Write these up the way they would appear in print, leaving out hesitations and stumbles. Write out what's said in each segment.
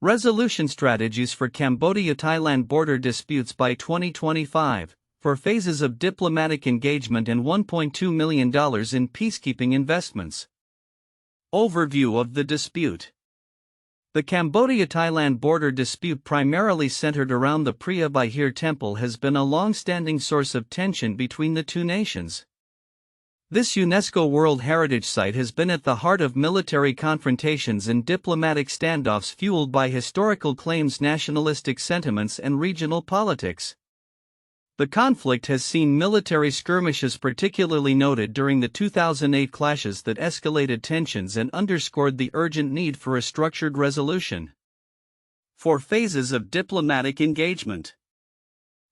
Resolution strategies for Cambodia-Thailand border disputes by 2025, for phases of diplomatic engagement and $1.2 million in peacekeeping investments. Overview of the dispute. The Cambodia-Thailand border dispute, primarily centered around the Preah Vihear Temple, has been a long-standing source of tension between the two nations. This UNESCO World Heritage Site has been at the heart of military confrontations and diplomatic standoffs fueled by historical claims, nationalistic sentiments, and regional politics. The conflict has seen military skirmishes particularly noted during the 2008 clashes that escalated tensions and underscored the urgent need for a structured resolution. 4 phases of diplomatic engagement.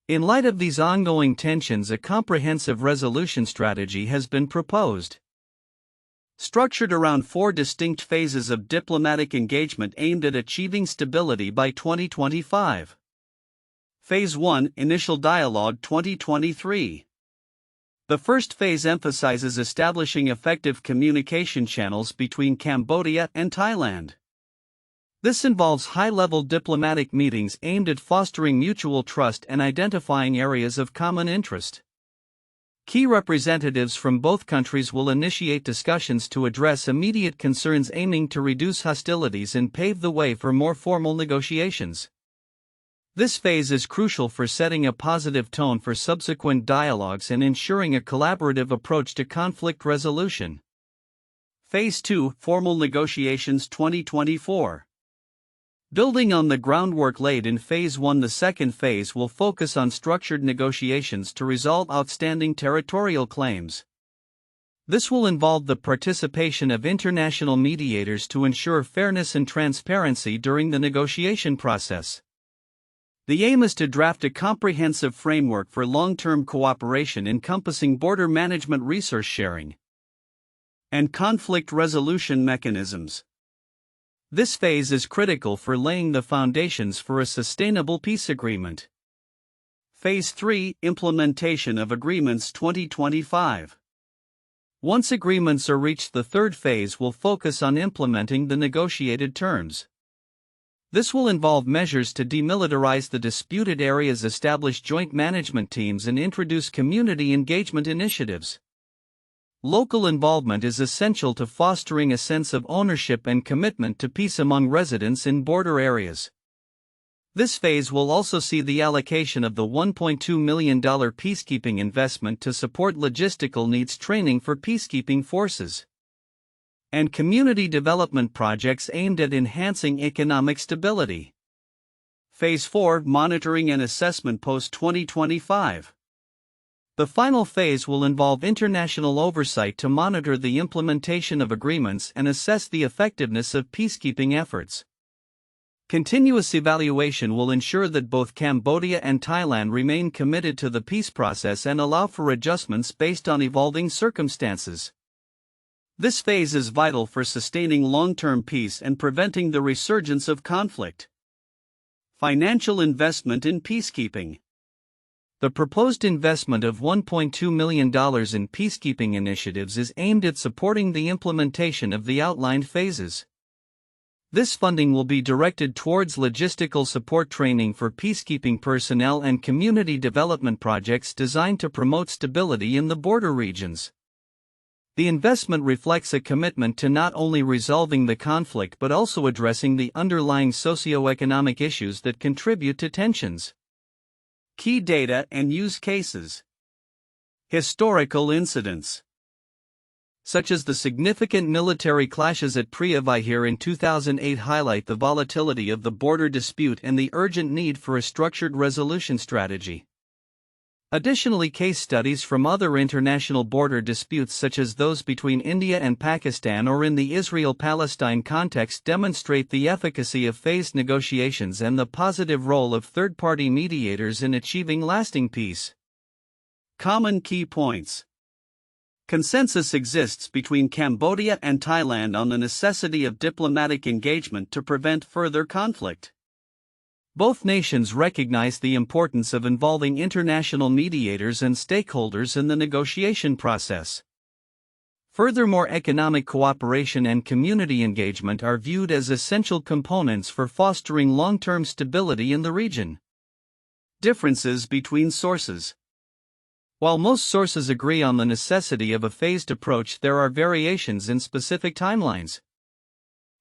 In light of these ongoing tensions, a comprehensive resolution strategy has been proposed, structured around 4 distinct phases of diplomatic engagement aimed at achieving stability by 2025. Phase 1, Initial Dialogue 2023. The first phase emphasizes establishing effective communication channels between Cambodia and Thailand. This involves high-level diplomatic meetings aimed at fostering mutual trust and identifying areas of common interest. Key representatives from both countries will initiate discussions to address immediate concerns, aiming to reduce hostilities and pave the way for more formal negotiations. This phase is crucial for setting a positive tone for subsequent dialogues and ensuring a collaborative approach to conflict resolution. Phase 2, Formal Negotiations 2024. Building on the groundwork laid in Phase 1, the second phase will focus on structured negotiations to resolve outstanding territorial claims. This will involve the participation of international mediators to ensure fairness and transparency during the negotiation process. The aim is to draft a comprehensive framework for long-term cooperation encompassing border management, resource sharing, and conflict resolution mechanisms. This phase is critical for laying the foundations for a sustainable peace agreement. Phase 3, Implementation of Agreements 2025. Once agreements are reached, the third phase will focus on implementing the negotiated terms. This will involve measures to demilitarize the disputed areas, establish joint management teams, and introduce community engagement initiatives. Local involvement is essential to fostering a sense of ownership and commitment to peace among residents in border areas. This phase will also see the allocation of the $1.2 million peacekeeping investment to support logistical needs, training for peacekeeping forces, and community development projects aimed at enhancing economic stability. Phase 4, Monitoring and Assessment post-2025. The final phase will involve international oversight to monitor the implementation of agreements and assess the effectiveness of peacekeeping efforts. Continuous evaluation will ensure that both Cambodia and Thailand remain committed to the peace process and allow for adjustments based on evolving circumstances. This phase is vital for sustaining long-term peace and preventing the resurgence of conflict. Financial investment in peacekeeping. The proposed investment of $1.2 million in peacekeeping initiatives is aimed at supporting the implementation of the outlined phases. This funding will be directed towards logistical support, training for peacekeeping personnel, and community development projects designed to promote stability in the border regions. The investment reflects a commitment to not only resolving the conflict but also addressing the underlying socio-economic issues that contribute to tensions. Key data and use cases. Historical incidents, such as the significant military clashes at Preah Vihear in 2008, highlight the volatility of the border dispute and the urgent need for a structured resolution strategy. Additionally, case studies from other international border disputes, such as those between India and Pakistan or in the Israel-Palestine context, demonstrate the efficacy of phased negotiations and the positive role of third-party mediators in achieving lasting peace. Common key points. Consensus exists between Cambodia and Thailand on the necessity of diplomatic engagement to prevent further conflict. Both nations recognize the importance of involving international mediators and stakeholders in the negotiation process. Furthermore, economic cooperation and community engagement are viewed as essential components for fostering long-term stability in the region. Differences between sources. While most sources agree on the necessity of a phased approach, there are variations in specific timelines,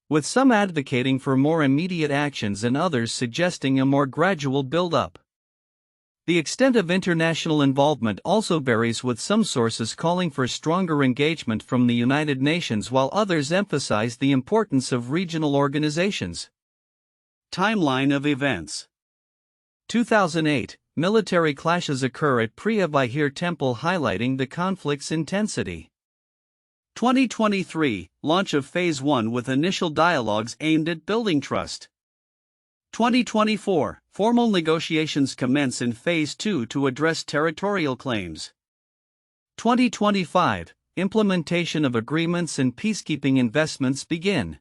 with some advocating for more immediate actions and others suggesting a more gradual build-up. The extent of international involvement also varies, with some sources calling for stronger engagement from the United Nations while others emphasize the importance of regional organizations. Timeline of events. 2008, military clashes occur at Preah Vihear Temple, highlighting the conflict's intensity. 2023, launch of Phase 1 with initial dialogues aimed at building trust. 2024, formal negotiations commence in Phase 2 to address territorial claims. 2025, implementation of agreements and peacekeeping investments begin.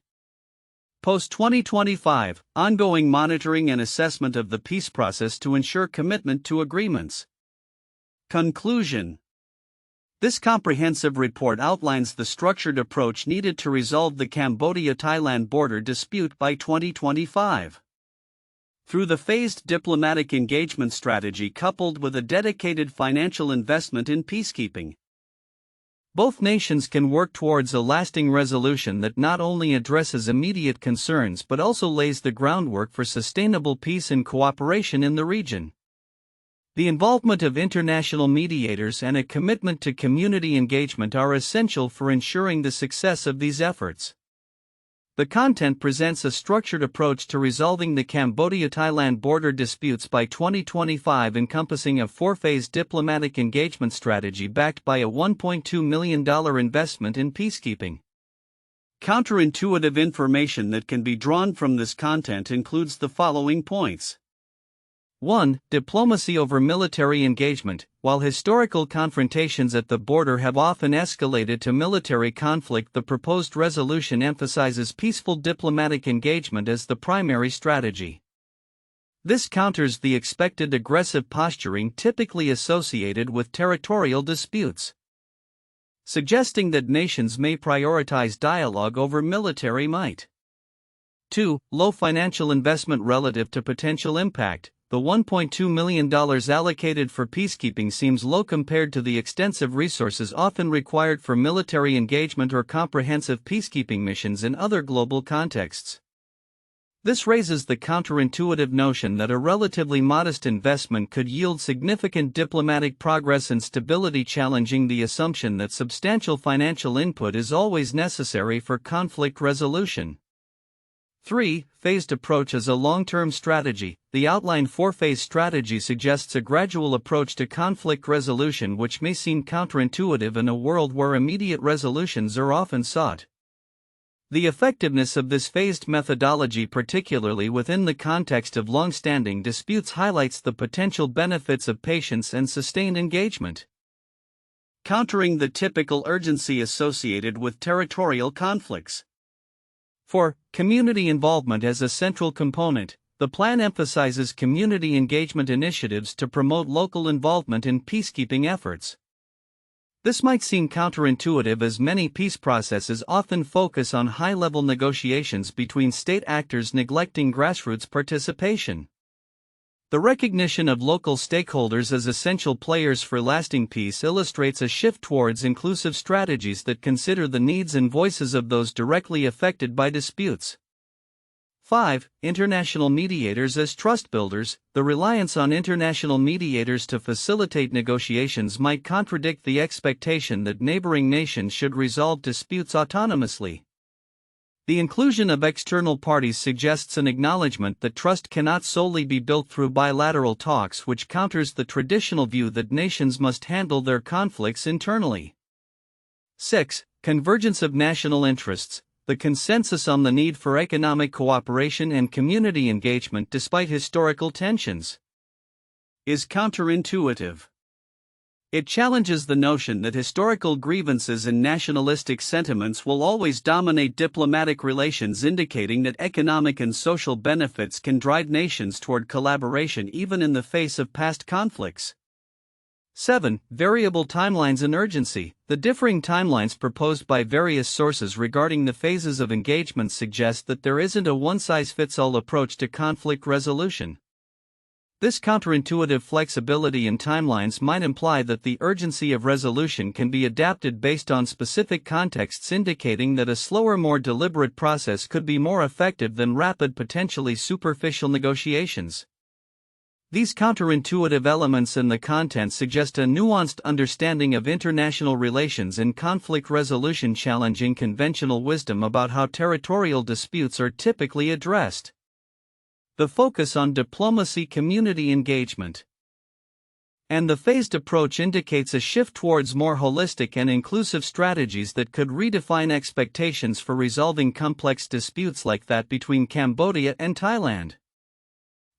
Post-2025, ongoing monitoring and assessment of the peace process to ensure commitment to agreements. Conclusion. This comprehensive report outlines the structured approach needed to resolve the Cambodia-Thailand border dispute by 2025. Through the phased diplomatic engagement strategy coupled with a dedicated financial investment in peacekeeping, both nations can work towards a lasting resolution that not only addresses immediate concerns but also lays the groundwork for sustainable peace and cooperation in the region. The involvement of international mediators and a commitment to community engagement are essential for ensuring the success of these efforts. The content presents a structured approach to resolving the Cambodia-Thailand border disputes by 2025, encompassing a four-phase diplomatic engagement strategy backed by a $1.2 million investment in peacekeeping. Counterintuitive information that can be drawn from this content includes the following points. 1. Diplomacy over military engagement. While historical confrontations at the border have often escalated to military conflict, the proposed resolution emphasizes peaceful diplomatic engagement as the primary strategy. This counters the expected aggressive posturing typically associated with territorial disputes, suggesting that nations may prioritize dialogue over military might. 2. Low financial investment relative to potential impact. The $1.2 million allocated for peacekeeping seems low compared to the extensive resources often required for military engagement or comprehensive peacekeeping missions in other global contexts. This raises the counterintuitive notion that a relatively modest investment could yield significant diplomatic progress and stability, challenging the assumption that substantial financial input is always necessary for conflict resolution. 3. Phased approach as a long-term strategy. The outlined four-phase strategy suggests a gradual approach to conflict resolution, which may seem counterintuitive in a world where immediate resolutions are often sought. The effectiveness of this phased methodology, particularly within the context of long-standing disputes, highlights the potential benefits of patience and sustained engagement. Countering the typical urgency associated with territorial conflicts. 4. Community involvement as a central component. The plan emphasizes community engagement initiatives to promote local involvement in peacekeeping efforts. This might seem counterintuitive, as many peace processes often focus on high-level negotiations between state actors, neglecting grassroots participation. The recognition of local stakeholders as essential players for lasting peace illustrates a shift towards inclusive strategies that consider the needs and voices of those directly affected by disputes. 5. International mediators as trust builders. The reliance on international mediators to facilitate negotiations might contradict the expectation that neighboring nations should resolve disputes autonomously. The inclusion of external parties suggests an acknowledgement that trust cannot solely be built through bilateral talks, which counters the traditional view that nations must handle their conflicts internally. 6. Convergence of national interests. The consensus on the need for economic cooperation and community engagement despite historical tensions is counterintuitive. It challenges the notion that historical grievances and nationalistic sentiments will always dominate diplomatic relations, indicating that economic and social benefits can drive nations toward collaboration even in the face of past conflicts. 7. Variable timelines and urgency. The differing timelines proposed by various sources regarding the phases of engagement suggest that there isn't a one-size-fits-all approach to conflict resolution. This counterintuitive flexibility in timelines might imply that the urgency of resolution can be adapted based on specific contexts, indicating that a slower, more deliberate process could be more effective than rapid, potentially superficial negotiations. These counterintuitive elements in the content suggest a nuanced understanding of international relations and conflict resolution, challenging conventional wisdom about how territorial disputes are typically addressed. The focus on diplomacy, community engagement, and the phased approach indicates a shift towards more holistic and inclusive strategies that could redefine expectations for resolving complex disputes like that between Cambodia and Thailand.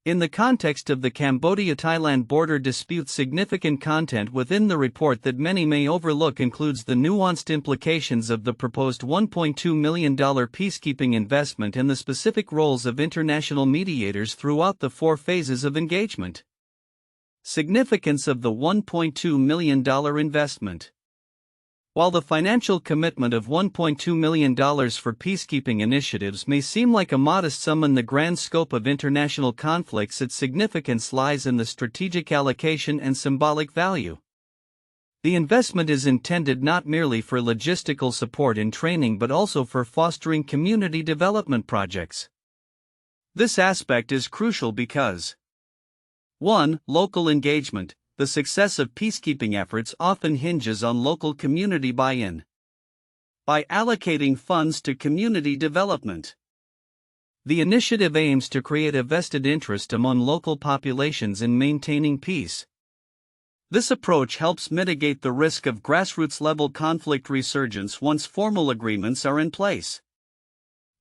In the context of the Cambodia-Thailand border dispute, significant content within the report that many may overlook includes the nuanced implications of the proposed $1.2 million peacekeeping investment and the specific roles of international mediators throughout the 4 phases of engagement. Significance of the $1.2 million investment. While the financial commitment of $1.2 million for peacekeeping initiatives may seem like a modest sum in the grand scope of international conflicts, its significance lies in the strategic allocation and symbolic value. The investment is intended not merely for logistical support and training but also for fostering community development projects. This aspect is crucial because 1. Local engagement. The success of peacekeeping efforts often hinges on local community buy-in. By allocating funds to community development, the initiative aims to create a vested interest among local populations in maintaining peace. This approach helps mitigate the risk of grassroots-level conflict resurgence once formal agreements are in place.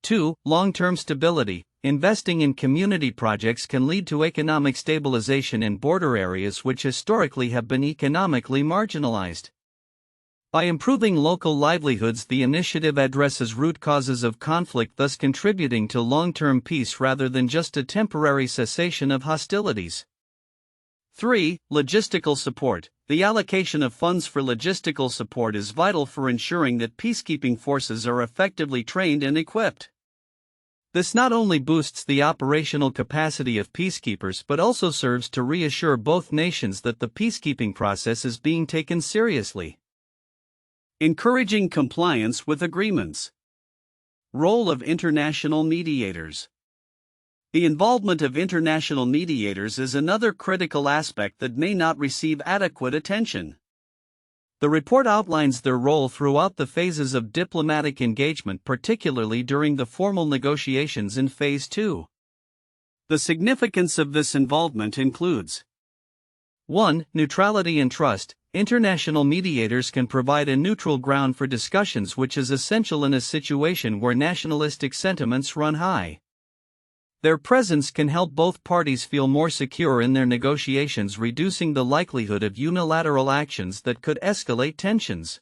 2. Long-term stability. Investing in community projects can lead to economic stabilization in border areas which historically have been economically marginalized. By improving local livelihoods, the initiative addresses root causes of conflict, thus contributing to long-term peace rather than just a temporary cessation of hostilities. 3. Logistical support. The allocation of funds for logistical support is vital for ensuring that peacekeeping forces are effectively trained and equipped. This not only boosts the operational capacity of peacekeepers but also serves to reassure both nations that the peacekeeping process is being taken seriously. Encouraging compliance with agreements. Role of international mediators. The involvement of international mediators is another critical aspect that may not receive adequate attention. The report outlines their role throughout the phases of diplomatic engagement, particularly during the formal negotiations in Phase 2. The significance of this involvement includes 1. Neutrality and trust. International mediators can provide a neutral ground for discussions, which is essential in a situation where nationalistic sentiments run high. Their presence can help both parties feel more secure in their negotiations, reducing the likelihood of unilateral actions that could escalate tensions.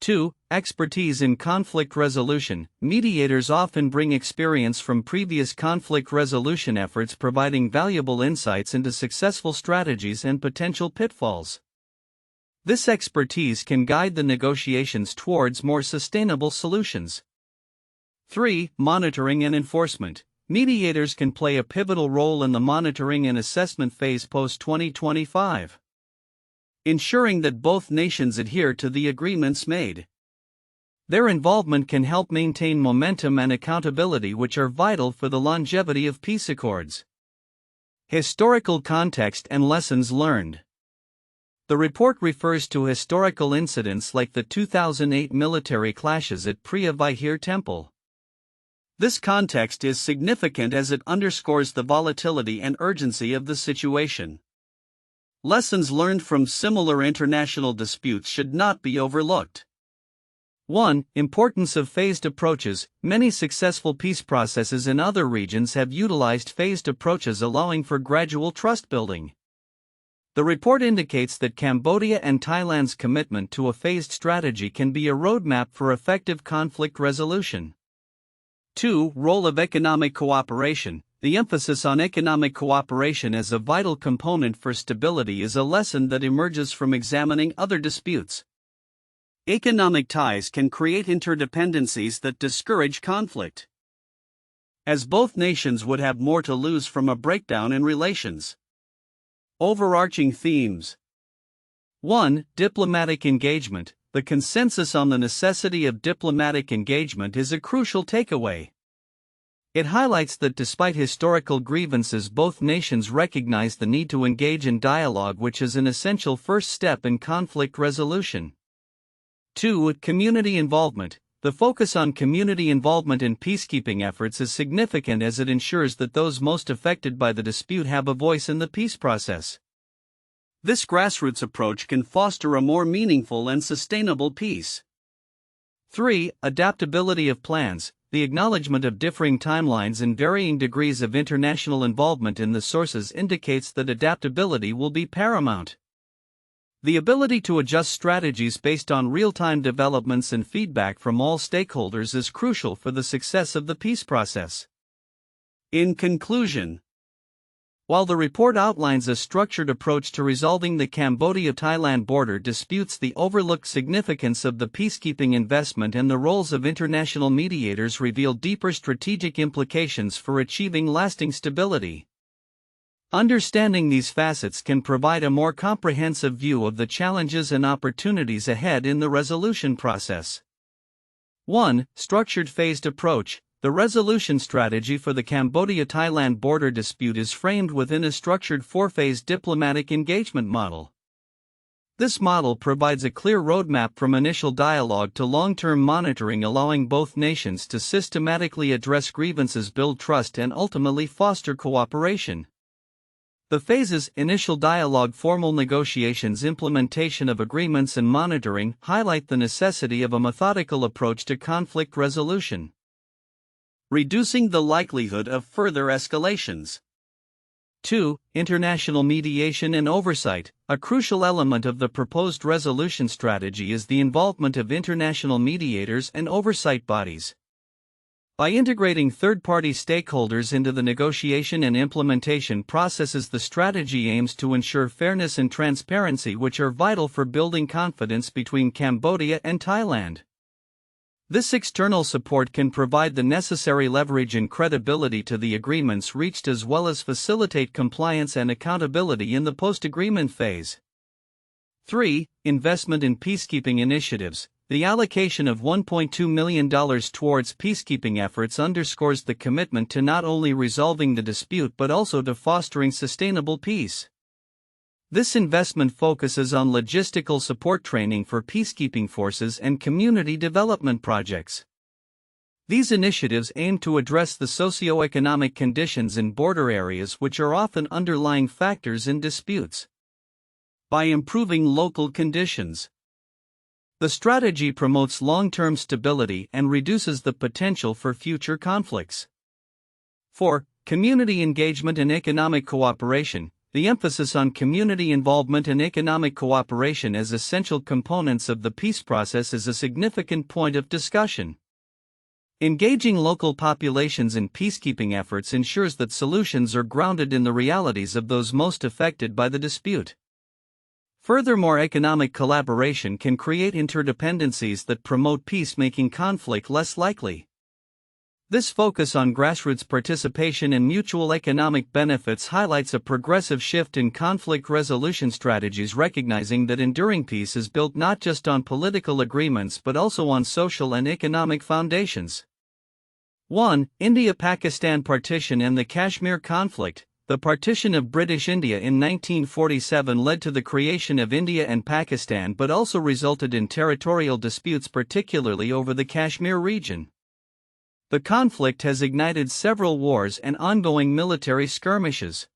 2. Expertise in conflict resolution. Mediators often bring experience from previous conflict resolution efforts, providing valuable insights into successful strategies and potential pitfalls. This expertise can guide the negotiations towards more sustainable solutions. 3. Monitoring and enforcement. Mediators can play a pivotal role in the monitoring and assessment phase post-2025, ensuring that both nations adhere to the agreements made. Their involvement can help maintain momentum and accountability, which are vital for the longevity of peace accords. Historical context and lessons learned. The report refers to historical incidents like the 2008 military clashes at Preah Vihear Temple. This context is significant as it underscores the volatility and urgency of the situation. Lessons learned from similar international disputes should not be overlooked. 1. Importance of phased approaches. Many successful peace processes in other regions have utilized phased approaches, allowing for gradual trust building. The report indicates that Cambodia and Thailand's commitment to a phased strategy can be a roadmap for effective conflict resolution. 2. Role of economic cooperation. The emphasis on economic cooperation as a vital component for stability is a lesson that emerges from examining other disputes. Economic ties can create interdependencies that discourage conflict, as both nations would have more to lose from a breakdown in relations. Overarching themes: 1. Diplomatic engagement. The consensus on the necessity of diplomatic engagement is a crucial takeaway. It highlights that despite historical grievances, both nations recognize the need to engage in dialogue, which is an essential first step in conflict resolution. 2. Community involvement. The focus on community involvement in peacekeeping efforts is significant as it ensures that those most affected by the dispute have a voice in the peace process. This grassroots approach can foster a more meaningful and sustainable peace. 3. Adaptability of plans. The acknowledgement of differing timelines and varying degrees of international involvement in the sources indicates that adaptability will be paramount. The ability to adjust strategies based on real-time developments and feedback from all stakeholders is crucial for the success of the peace process. In conclusion, while the report outlines a structured approach to resolving the Cambodia-Thailand border disputes, the overlooked significance of the peacekeeping investment and the roles of international mediators reveal deeper strategic implications for achieving lasting stability. Understanding these facets can provide a more comprehensive view of the challenges and opportunities ahead in the resolution process. 1. Structured phased approach. The resolution strategy for the Cambodia-Thailand border dispute is framed within a structured four-phase diplomatic engagement model. This model provides a clear roadmap from initial dialogue to long-term monitoring, allowing both nations to systematically address grievances, build trust, and ultimately foster cooperation. The phases: initial dialogue, formal negotiations, implementation of agreements, and monitoring highlight the necessity of a methodical approach to conflict resolution, reducing the likelihood of further escalations. 2. International mediation and oversight. A crucial element of the proposed resolution strategy is the involvement of international mediators and oversight bodies. By integrating third-party stakeholders into the negotiation and implementation processes, the strategy aims to ensure fairness and transparency, which are vital for building confidence between Cambodia and Thailand. This external support can provide the necessary leverage and credibility to the agreements reached, as well as facilitate compliance and accountability in the post-agreement phase. 3. Investment in peacekeeping initiatives. The allocation of $1.2 million towards peacekeeping efforts underscores the commitment to not only resolving the dispute but also to fostering sustainable peace. This investment focuses on logistical support, training for peacekeeping forces, and community development projects. These initiatives aim to address the socio-economic conditions in border areas, which are often underlying factors in disputes. By improving local conditions, the strategy promotes long-term stability and reduces the potential for future conflicts. 4. Community engagement and economic cooperation. The emphasis on community involvement and economic cooperation as essential components of the peace process is a significant point of discussion. Engaging local populations in peacekeeping efforts ensures that solutions are grounded in the realities of those most affected by the dispute. Furthermore, economic collaboration can create interdependencies that promote peace, making conflict less likely. This focus on grassroots participation and mutual economic benefits highlights a progressive shift in conflict resolution strategies, recognizing that enduring peace is built not just on political agreements but also on social and economic foundations. 1. India-Pakistan partition and the Kashmir conflict. The partition of British India in 1947 led to the creation of India and Pakistan, but also resulted in territorial disputes, particularly over the Kashmir region. The conflict has ignited several wars and ongoing military skirmishes,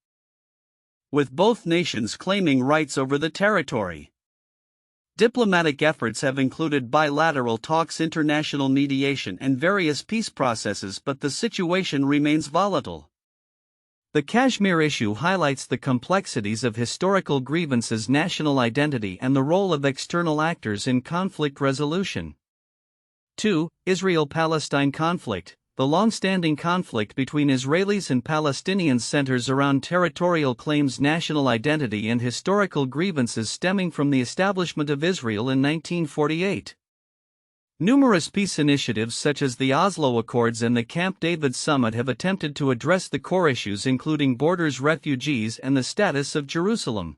with both nations claiming rights over the territory. Diplomatic efforts have included bilateral talks, international mediation, and various peace processes, but the situation remains volatile. The Kashmir issue highlights the complexities of historical grievances, national identity, and the role of external actors in conflict resolution. 2. Israel-Palestine conflict. the long-standing conflict between Israelis and Palestinians centers around territorial claims, national identity, and historical grievances stemming from the establishment of Israel in 1948. Numerous peace initiatives such as the Oslo Accords and the Camp David Summit have attempted to address the core issues, including borders, refugees, and the status of Jerusalem.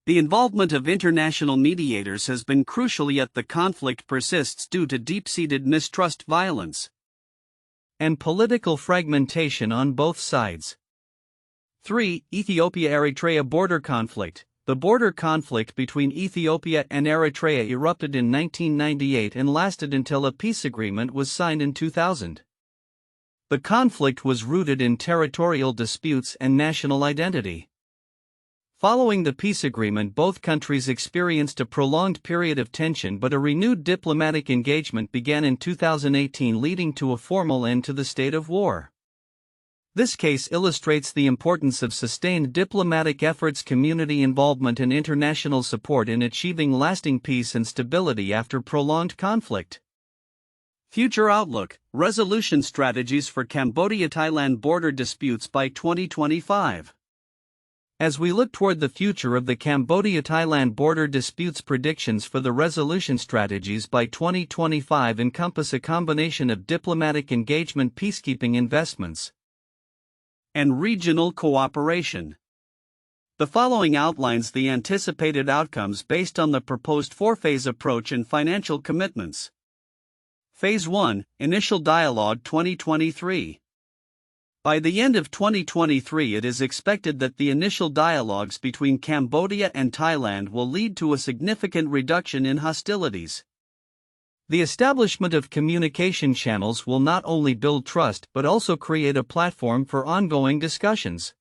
The involvement of international mediators has been crucial, yet the conflict persists due to deep-seated mistrust, violence, and political fragmentation on both sides. 3. Ethiopia-Eritrea border conflict. The border conflict between Ethiopia and Eritrea erupted in 1998 and lasted until a peace agreement was signed in 2000. The conflict was rooted in territorial disputes and national identity. Following the peace agreement, both countries experienced a prolonged period of tension, but a renewed diplomatic engagement began in 2018, leading to a formal end to the state of war. This case illustrates the importance of sustained diplomatic efforts, community involvement, and international support in achieving lasting peace and stability after prolonged conflict. Future outlook: resolution strategies for Cambodia-Thailand border disputes by 2025. As we look toward the future of the Cambodia-Thailand border disputes, predictions for the resolution strategies by 2025 encompass a combination of diplomatic engagement, peacekeeping investments, and regional cooperation. The following outlines the anticipated outcomes based on the proposed four-phase approach and financial commitments. Phase 1: Initial Dialogue 2023. By the end of 2023, it is expected that the initial dialogues between Cambodia and Thailand will lead to a significant reduction in hostilities. The establishment of communication channels will not only build trust but also create a platform for ongoing discussions.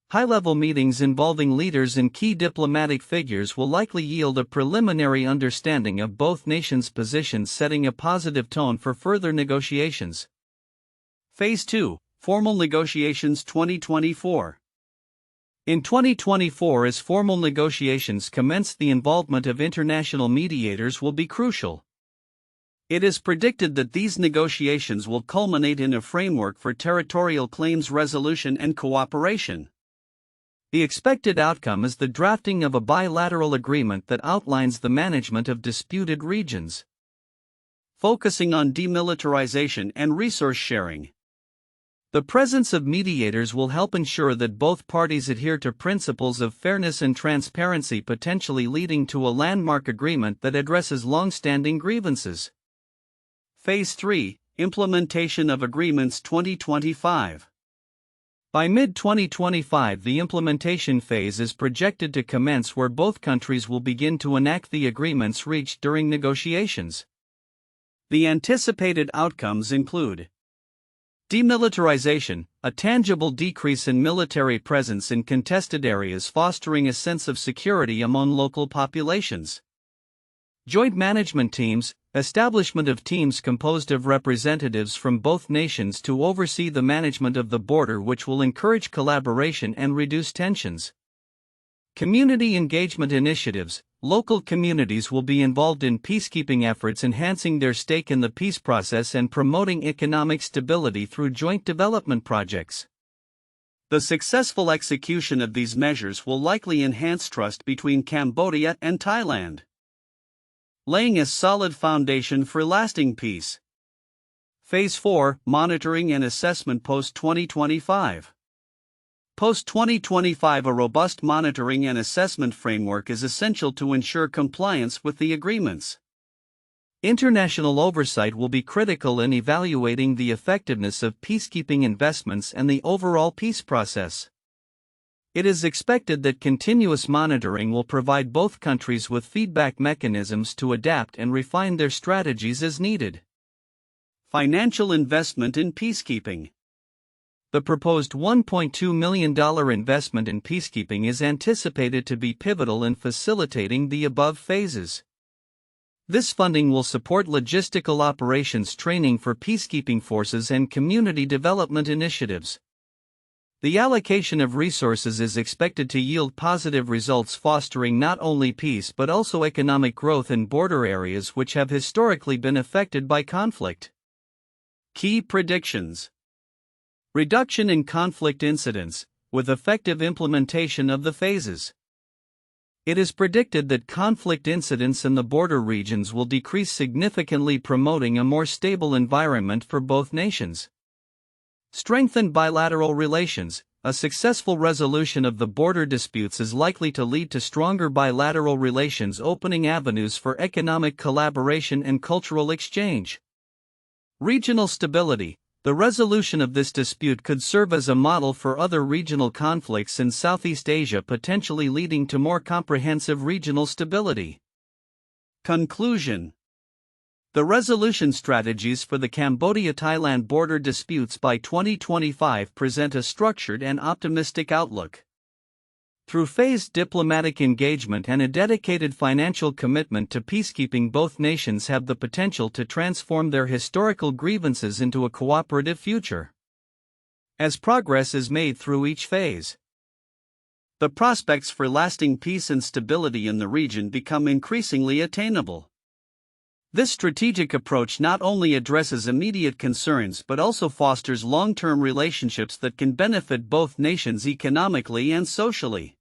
High-level meetings involving leaders and key diplomatic figures will likely yield a preliminary understanding of both nations' positions, setting a positive tone for further negotiations. Phase 2: Formal negotiations 2024. In 2024, as formal negotiations commence, the involvement of international mediators will be crucial. It is predicted that these negotiations will culminate in a framework for territorial claims resolution and cooperation. The expected outcome is the drafting of a bilateral agreement that outlines the management of disputed regions, focusing on demilitarization and resource sharing. The presence of mediators will help ensure that both parties adhere to principles of fairness and transparency, potentially leading to a landmark agreement that addresses long-standing grievances. Phase 3: Implementation of Agreements 2025. By mid-2025, the implementation phase is projected to commence, where both countries will begin to enact the agreements reached during negotiations. The anticipated outcomes include demilitarization, a tangible decrease in military presence in contested areas, fostering a sense of security among local populations. Joint management teams, establishment of teams composed of representatives from both nations to oversee the management of the border, which will encourage collaboration and reduce tensions. Community engagement initiatives. Local communities will be involved in peacekeeping efforts, enhancing their stake in the peace process and promoting economic stability through joint development projects. The successful execution of these measures will likely enhance trust between Cambodia and Thailand, laying a solid foundation for lasting peace. Phase 4: Monitoring and Assessment post-2025. Post-2025, a robust monitoring and assessment framework is essential to ensure compliance with the agreements. International oversight will be critical in evaluating the effectiveness of peacekeeping investments and the overall peace process. It is expected that continuous monitoring will provide both countries with feedback mechanisms to adapt and refine their strategies as needed. Financial investment in peacekeeping. The proposed $1.2 million investment in peacekeeping is anticipated to be pivotal in facilitating the above phases. This funding will support logistical operations, training for peacekeeping forces, and community development initiatives. The allocation of resources is expected to yield positive results, fostering not only peace but also economic growth in border areas which have historically been affected by conflict. Key predictions: reduction in conflict incidents, with effective implementation of the phases. It is predicted that conflict incidents in the border regions will decrease significantly, promoting a more stable environment for both nations. Strengthened bilateral relations. A successful resolution of the border disputes is likely to lead to stronger bilateral relations, opening avenues for economic collaboration and cultural exchange. Regional stability. The resolution of this dispute could serve as a model for other regional conflicts in Southeast Asia, potentially leading to more comprehensive regional stability. Conclusion: the resolution strategies for the Cambodia-Thailand border disputes by 2025 present a structured and optimistic outlook. Through phased diplomatic engagement and a dedicated financial commitment to peacekeeping, both nations have the potential to transform their historical grievances into a cooperative future. As progress is made through each phase, the prospects for lasting peace and stability in the region become increasingly attainable. This strategic approach not only addresses immediate concerns but also fosters long-term relationships that can benefit both nations economically and socially.